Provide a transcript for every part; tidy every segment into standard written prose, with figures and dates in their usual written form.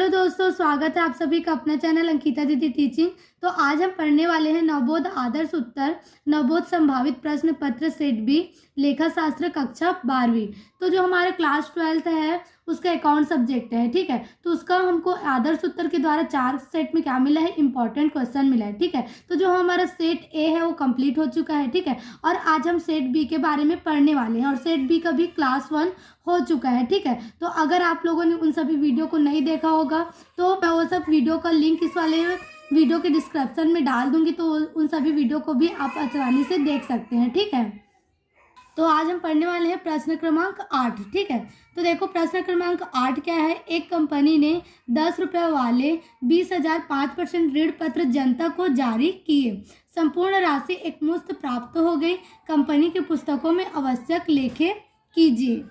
Hello दोस्तों, स्वागत है आप सभी का अपना चैनल अंकिता दीदी टीचिंग। तो आज हम पढ़ने वाले हैं नवबोध आदर्श उत्तर, नवबोध संभावित प्रश्न पत्र सेट बी, लेखा शास्त्र कक्षा 12वीं। तो जो हमारा क्लास 12th है उसका अकाउंट सब्जेक्ट है, ठीक है। तो उसका हमको आदर्श उत्तर के द्वारा 4 सेट में क्या मिला है, इंपॉर्टेंट क्वेश्चन मिला है, ठीक है। तो जो हमारा सेट ए है वो कंप्लीट हो चुका है, ठीक है। और आज हम सेट बी के बारे में पढ़ने वाले हैं और सेट बी का भी क्लास 1 हो चुका है, ठीक है। तो अगर आप लोगों ने उन सभी वीडियो को नहीं देखा होगा तो मैं वो सब वीडियो का लिंक इस वाले वीडियो के डिस्क्रिप्शन में डाल दूंगी, तो उन सभी वीडियो को भी आप आसानी से देख सकते हैं, ठीक है। तो आज हम पढ़ने वाले हैं प्रश्न क्रमांक 8, ठीक है। तो देखो प्रश्न क्रमांक 8 क्या है। एक कंपनी ने 10 रुपये वाले 20,000 5% ऋण पत्र जनता को जारी किए। संपूर्ण राशि एकमुश्त प्राप्त हो गई। कंपनी की पुस्तकों में आवश्यक लेखे कीजिए।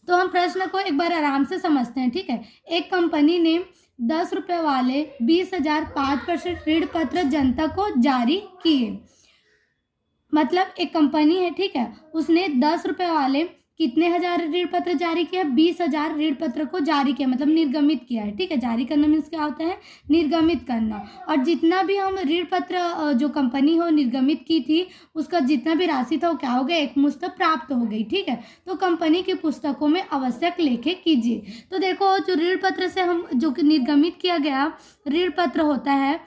तो हम प्रश्न को एक बार आराम से समझते हैं, ठीक है। एक कंपनी ने 10 रुपये वाले 20,000 5% ऋण पत्र जनता को जारी किए। मतलब एक कंपनी है, ठीक है, उसने 10 रुपये वाले कितने हजार ऋण पत्र जारी किया, 20,000 ऋण पत्र को जारी किया, मतलब निर्गमित किया है, ठीक है। जारी करना मीन्स क्या होता है, निर्गमित करना। और जितना भी हम ऋण पत्र जो कंपनी हो निर्गमित की थी उसका जितना भी राशि था वो क्या हो गया, एकमुश्त प्राप्त हो गई, ठीक है। तो कंपनी की पुस्तकों में आवश्यक लेखे कीजिए। तो देखो जो ऋण पत्र से हम जो निर्गमित किया गया ऋण पत्र होता है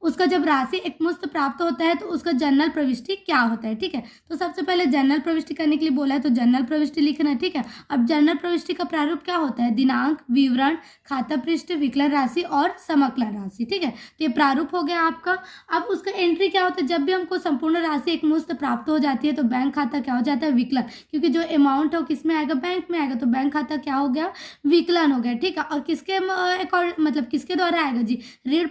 उसका जब राशि एकमुश्त प्राप्त होता है तो उसका जनरल प्रविष्टि क्या होता है, ठीक है। तो सबसे पहले जनरल प्रविष्टि करने के लिए बोला है तो जनरल प्रविष्टि लिखना है, ठीक है। अब जनरल प्रविष्टि का प्रारूप क्या होता है, दिनांक, विवरण, खाता पृष्ठ, विकलन राशि और समकलन राशि, ठीक है। तो ये प्रारूप हो गया आपका। अब उसका एंट्री क्या होता है, जब भी हमको संपूर्ण राशि एकमुश्त प्राप्त हो जाती है तो बैंक खाता क्या हो जाता है, विकलन, क्योंकि जो अमाउंट है वो किस में आएगा, बैंक में आएगा, तो बैंक खाता क्या हो गया, विकलन हो गया, ठीक है। और किसके मतलब किसके द्वारा आएगा जी, ऋण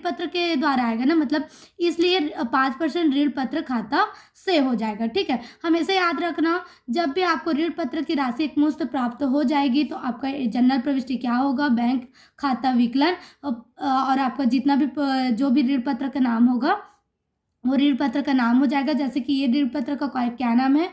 पत्र के द्वारा आएगा ना, मतलब इसलिए 5% ऋण पत्र खाता से हो जाएगा, ठीक है। हमेशा याद रखना, जब भी आपको ऋण पत्र की राशि एकमुश्त प्राप्त हो जाएगी तो आपका जनरल प्रविष्टि क्या होगा, बैंक खाता विकलन, और आपका जितना भी जो भी ऋण पत्र का नाम होगा वो ऋण पत्र का नाम हो जाएगा। जैसे कि ये ऋण पत्र का क्या नाम है,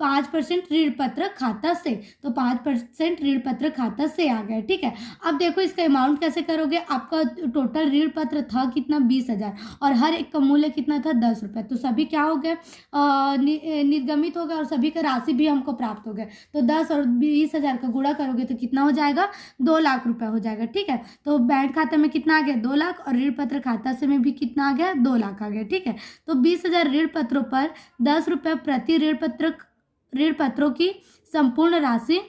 5% ऋण पत्र खाता से, तो 5% ऋण पत्र खाता से आ गया, ठीक है। अब देखो इसका अमाउंट कैसे करोगे, आपका टोटल ऋण पत्र था कितना, 20,000, और हर एक का मूल्य कितना था, 10 रुपये। तो सभी क्या हो गए, निर्गमित हो गए और सभी का राशि भी हमको प्राप्त हो गए। तो 10 और 20,000 का गुणा करोगे तो कितना हो जाएगा, 2 लाख रुपये हो जाएगा, ठीक है। तो बैंक खाता में कितना आ गया, 2 लाख, और ऋण पत्र खाता से में भी कितना आ गया, 2 लाख आ गया, ठीक है। तो 20,000 ऋण पत्रों पर 10 रुपये प्रति ऋण पत्रों की संपूर्ण राशि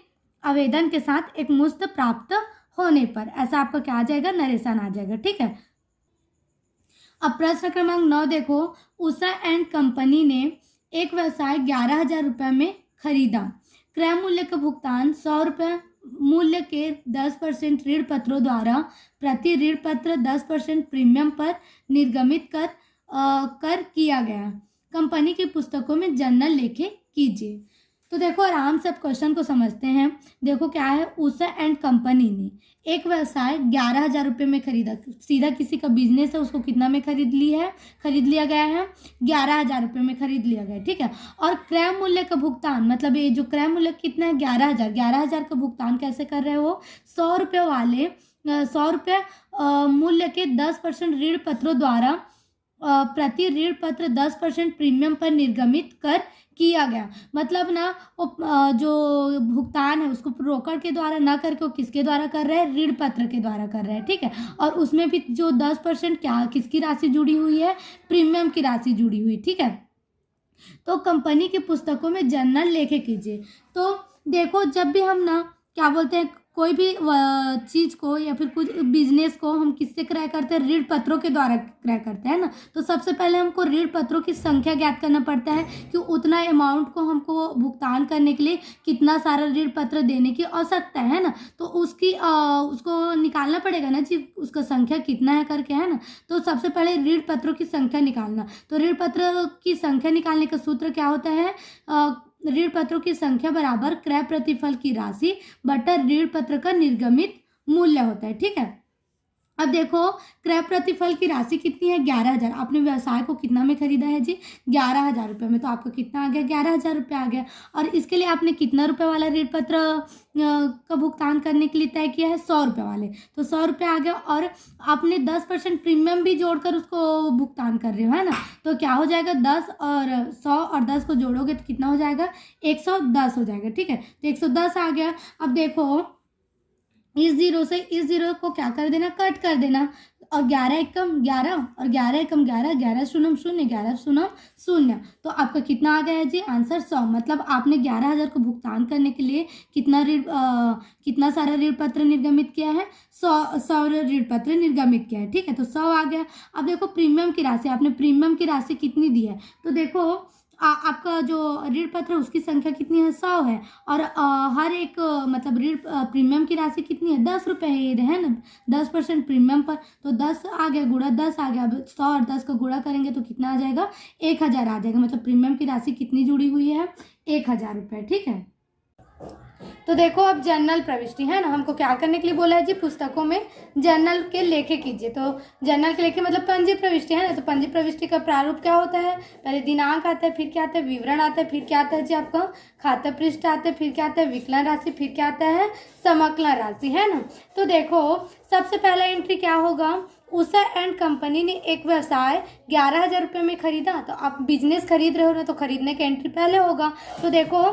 आवेदन के साथ एकमुश्त प्राप्त होने पर, ऐसा आपका क्या आ जाएगा, नरेशन आ जाएगा, ठीक है। अब प्रश्न क्रमांक 9 देखो। उषा एंड कंपनी ने एक व्यवसाय 11,000 रुपये में खरीदा। क्रय मूल्य का भुगतान 100 रुपये मूल्य के 10% ऋण पत्रों द्वारा प्रति ऋण पत्र 10% प्रीमियम पर निर्गमित कर किया गया। कंपनी की पुस्तकों में जर्नल लेखे कीजिए। तो देखो आराम से अब क्वेश्चन को समझते हैं। देखो क्या है, उषा एंड कंपनी ने एक व्यवसाय 11,000 रुपये में खरीदा। सीधा किसी का बिजनेस है, उसको कितना में खरीद लिया गया है, 11,000 रुपये में खरीद लिया गया, ठीक है। और क्रय मूल्य का भुगतान, मतलब ये जो क्रय मूल्य कितना है, 11,000 का भुगतान कैसे कर रहे हो, 100 रुपये वाले 100 रुपये मूल्य के 10% ऋण पत्रों द्वारा प्रति ऋण पत्र 10% प्रीमियम पर निर्गमित कर किया गया। मतलब ना वो जो भुगतान है उसको ब्रोकर के द्वारा ना करके वो किसके द्वारा कर रहे हैं, ऋण पत्र के द्वारा कर रहे हैं, ठीक है। और उसमें भी जो 10% क्या किसकी राशि जुड़ी हुई है, प्रीमियम की राशि जुड़ी हुई, ठीक है। तो कंपनी की पुस्तकों में जर्नल लेखे कीजिए। तो देखो जब भी हम ना क्या बोलते हैं, कोई भी चीज़ को या फिर कुछ बिजनेस को हम किससे क्रय करते हैं, ऋण पत्रों के द्वारा क्रय करते हैं ना। तो सबसे पहले हमको ऋण पत्रों की संख्या ज्ञात करना पड़ता है कि उतना अमाउंट को हमको भुगतान करने के लिए कितना सारा ऋण पत्र देने की आवश्यकता है ना। तो उसको निकालना पड़ेगा ना जी, उसका संख्या कितना है करके, है ना। तो सबसे पहले ऋण पत्रों की संख्या निकालना। तो ऋण पत्र की संख्या निकालने का सूत्र क्या होता है, ऋण पत्रों की संख्या बराबर क्रय प्रतिफल की राशि बटा ऋण पत्र का निर्गमित मूल्य होता है, ठीक है। अब देखो क्रय प्रतिफल की राशि कितनी है, 11,000। आपने व्यवसाय को कितना में खरीदा है जी, 11,000 रुपये में। तो आपका कितना आ गया, 11,000 रुपये आ गया। और इसके लिए आपने कितना रुपये वाला ऋण पत्र का भुगतान करने के लिए तय किया है, 100 रुपये वाले। तो 100 रुपये आ गया, और आपने 10% प्रीमियम भी जोड़कर उसको भुगतान कर रहे हो, है ना। तो क्या हो जाएगा, 10 और 100 और 10 को जोड़ोगे तो कितना हो जाएगा, 110 हो जाएगा। ठीक है, तो 110 आ गया। अब देखो इस जीरो से इस जीरो को क्या कर देना, कट कर देना। और 11 एकम 11 और 11 एकम 11, 11 शून्य शून्य, 11 शून्य शून्य। तो आपका कितना आ गया है जी, आंसर 100। मतलब आपने 11,000 को भुगतान करने के लिए कितना सारा ऋण पत्र निर्गमित किया है, 100 ऋण पत्र निर्गमित किया है। ठीक है, तो 100 आ गया। अब देखो प्रीमियम की राशि, आपने प्रीमियम की राशि कितनी दी है, तो देखो आपका जो ऋण पत्र उसकी संख्या कितनी है, 100 है। और हर एक मतलब ऋण प्रीमियम की राशि कितनी है, 10 रुपये है ना, 10% प्रीमियम पर। तो 10 आ गया, गुणा 10 आ गया। अब 100 और 10 का गुणा करेंगे तो कितना आ जाएगा, 1,000 आ जाएगा। मतलब प्रीमियम की राशि कितनी जुड़ी हुई है, 1,000 रुपये। ठीक है, तो देखो अब जर्नल प्रविष्टि है ना, हमको क्या करने के लिए बोला है जी, पुस्तकों में जर्नल के लेखे कीजिए। तो जर्नल के लेखे मतलब पंजी प्रविष्टि है ना। तो पंजी प्रविष्टि का प्रारूप क्या होता है, पहले दिनांक आता है, फिर क्या आता है, विवरण आता है, फिर क्या आता है जी आपका खाता पृष्ठ आता है, फिर क्या आता है, विकलन राशि, फिर क्या आता है, समकलन राशि, है ना। तो देखो सबसे पहला एंट्री क्या होगा, उषा एंड कंपनी ने एक व्यवसाय 11,000 रुपये में खरीदा। तो आप बिजनेस खरीद रहे हो ना, तो खरीदने का एंट्री पहले होगा। तो देखो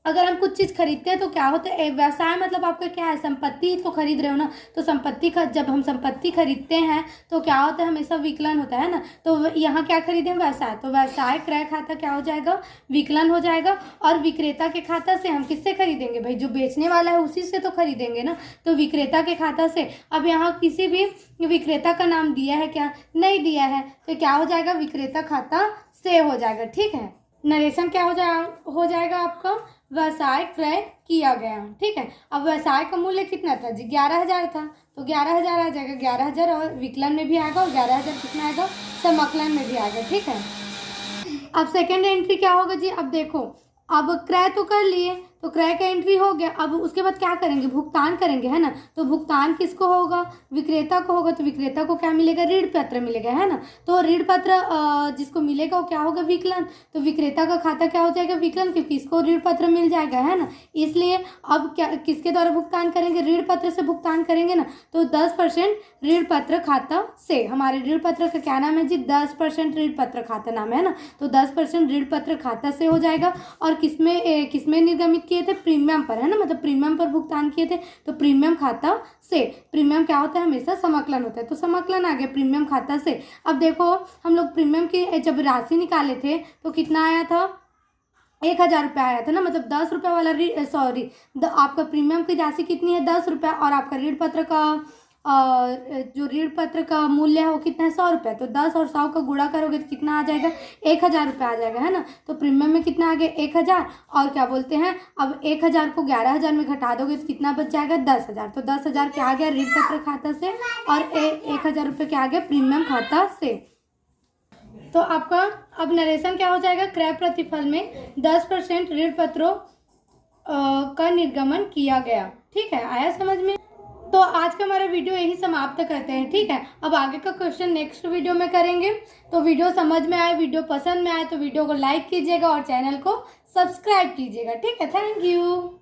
अगर हम कुछ चीज़ खरीदते हैं तो क्या होता है, व्यवसाय मतलब आपका क्या है, संपत्ति तो खरीद रहे हो ना। तो संपत्ति का जब हम संपत्ति खरीदते हैं तो क्या होता है, हमेशा विकलन होता है ना। तो यहाँ क्या खरीदें, व्यवसाय। तो व्यवसाय क्रय खाता क्या हो जाएगा, विकलन हो जाएगा। और विक्रेता के खाता से हम किससे खरीदेंगे भाई, जो बेचने वाला है उसी से तो खरीदेंगे ना। तो विक्रेता के खाता से। अब यहाँ किसी भी विक्रेता का नाम दिया है क्या, नहीं दिया है। तो क्या हो जाएगा, विक्रेता खाता से हो जाएगा। ठीक है, नरेशन क्या हो जाएगा आपका, व्यवसाय क्रय किया गया। ठीक है, अब व्यवसाय का मूल्य कितना था जी, 11,000 था। तो 11,000 आ जाएगा, 11,000 और विकलन में भी आएगा, और 11,000 कितना आएगा, समकलन में भी आएगा। ठीक है, अब सेकेंड एंट्री क्या होगा जी, अब देखो अब क्रय तो कर लिए, तो क्रय का एंट्री हो गया। अब उसके बाद क्या करेंगे, भुगतान करेंगे, है ना। तो भुगतान किसको होगा, विक्रेता को होगा। तो विक्रेता को क्या मिलेगा, ऋण पत्र मिलेगा, है ना। तो ऋण पत्र जिसको मिलेगा वो क्या होगा, विकलन। तो विक्रेता का खाता क्या हो जाएगा, विकलन, क्योंकि इसको ऋण पत्र मिल जाएगा, है ना। इसलिए अब क्या किसके द्वारा भुगतान करेंगे, ऋण पत्र से भुगतान करेंगे ना। तो 10% ऋण पत्र खाता से, हमारे ऋण पत्र का क्या नाम है जी, 10% ऋण पत्र खाता नाम है ना। तो 10% ऋण पत्र खाता से हो जाएगा। और किसमें निर्गमित किए थे, प्रीमियम पर, है ना। मतलब प्रीमियम पर भुगतान किए थे, तो प्रीमियम खाता से। प्रीमियम क्या होता है, हमेशा समकलन होता है। तो समकलन आ गया प्रीमियम खाता से। अब देखो हम लोग प्रीमियम की जब राशि निकाले थे तो कितना आया था, 1,000 रुपये आया था ना। मतलब 10 रुपये वाला आपका प्रीमियम की राशि कितनी है, 10 रुपये। और आपका ऋण पत्र का जो ऋण पत्र का मूल्य है वो कितना है, 100 रुपये। तो 10 और 100 का गुणा करोगे तो कितना आ जाएगा, 1,000 रुपये आ जाएगा, है ना। तो प्रीमियम में कितना आ गया, 1,000। और क्या बोलते हैं, अब 1,000 को 11,000 में घटा दोगे तो कितना बच जाएगा, 10,000। तो 10,000 क्या आ गया, ऋण पत्र खाता से। और 1,000 रुपये क्या आ गया, प्रीमियम खाता से। तो आपका अब नरेशन क्या हो जाएगा, क्रय प्रतिफल में 10% ऋण पत्रों का निर्गमन किया गया। ठीक है, आया समझ में। तो आज का हमारा वीडियो यही समाप्त करते हैं। ठीक है, अब आगे का क्वेश्चन नेक्स्ट वीडियो में करेंगे। तो वीडियो समझ में आए, वीडियो पसंद में आए तो वीडियो को लाइक कीजिएगा और चैनल को सब्सक्राइब कीजिएगा। ठीक है, थैंक यू।